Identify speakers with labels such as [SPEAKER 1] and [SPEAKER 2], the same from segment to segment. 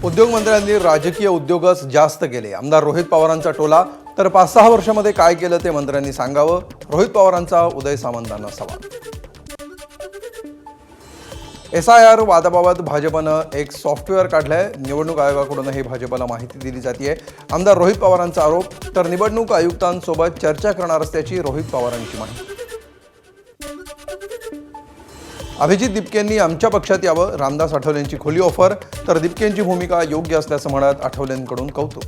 [SPEAKER 1] उद्योगमंत्र्यांनी राजकीय उद्योगच जास्त केले. आमदार रोहित पवारांचा टोला. तर 5-6 वर्षांमध्ये काय केलं ते मंत्र्यांनी सांगावं. रोहित पवारांचा उदय सामंतांना सवाल. SIR वादाबाबत भाजपनं एक सॉफ्टवेअर काढलंय. निवडणूक आयोगाकडूनही भाजपला माहिती दिली जाते. आमदार रोहित पवारांचा आरोप. तर निवडणूक आयुक्तांसोबत चर्चा करणार असल्याची रोहित पवारांची माहिती. अभिजित दिपकेंनी आमच्या पक्षात यावं. रामदास आठवलेंची खुली ऑफर. तर दिपकेंची भूमिका योग्य असल्याचं म्हणत आठवलेंकडून कौतुक.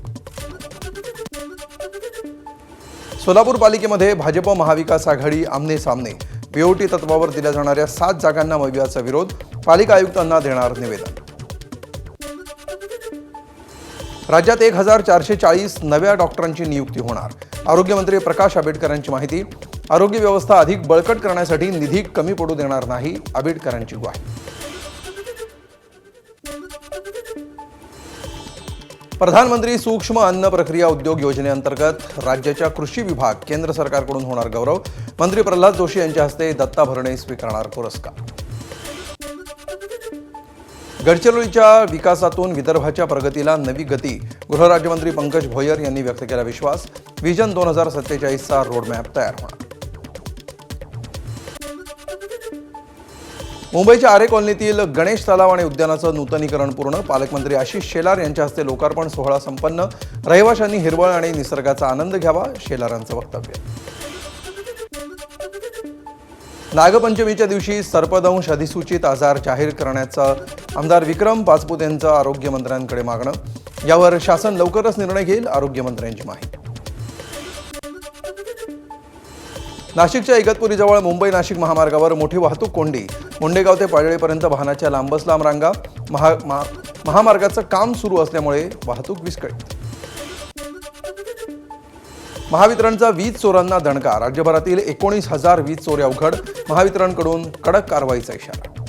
[SPEAKER 1] सोलापूर पालिकेमध्ये भाजप महाविकास आघाडी आमने सामने. POT तत्वावर दिल्या जाणाऱ्या 7 जागांना मवियाचा विरोध. पालिका आयुक्तांना देणार निवेदन. राज्यात 1440 नव्या डॉक्टरांची नियुक्ती होणार. आरोग्यमंत्री प्रकाश आंबेडकरांची माहिती. आरोग्य व्यवस्था अधिक बळकट करण्यासाठी निधी कमी पडू देणार नाही. आंबेडकरांची ग्वाही. प्रधानमंत्री सूक्ष्म अन्न प्रक्रिया उद्योग योजनेअंतर्गत राज्याच्या कृषी विभाग केंद्र सरकारकडून होणार गौरव. मंत्री प्रल्हाद जोशी यांच्या हस्ते दत्ता भरणे स्वीकारणार पुरस्कार. गडचिरोलीच्या विकासातून विदर्भाच्या प्रगतीला नवी गती. गृहराज्यमंत्री पंकज भोयर यांनी व्यक्त केला विश्वास. व्हिजन 2047चा रोडमॅप तयार होणार. मुंबईच्या आरे कॉलनीतील गणेश तलाव आणि उद्यानाचं नूतनीकरण पूर्ण. पालकमंत्री आशिष शेलार यांच्या हस्ते लोकार्पण सोहळा संपन्न. रहिवाशांनी हिरवळ आणि निसर्गाचा आनंद घ्यावा. शेलारांचं वक्तव्य. नागपंचमीच्या दिवशी सर्पदंश अधिसूचित आजार जाहीर करण्याचं आमदार विक्रम पाचपुते यांचं आरोग्यमंत्र्यांकडे मागणं. यावर शासन लवकरच निर्णय घेईल. आरोग्यमंत्र्यांची माहिती. नाशिकच्या इगतपुरीजवळ मुंबई नाशिक महामार्गावर मोठी वाहतूक कोंडी. मुंडेगाव ते पाडळीपर्यंत वाहनाच्या लांबच लांब रांगा. महामार्गाचं काम सुरू असल्यामुळे वाहतूक विस्कळीत. महावितरणचा वीज चोरांना दणका. राज्यभरातील 19,000 वीज चोऱ्या उघड. महावितरणकडून कडक कारवाईचा इशारा.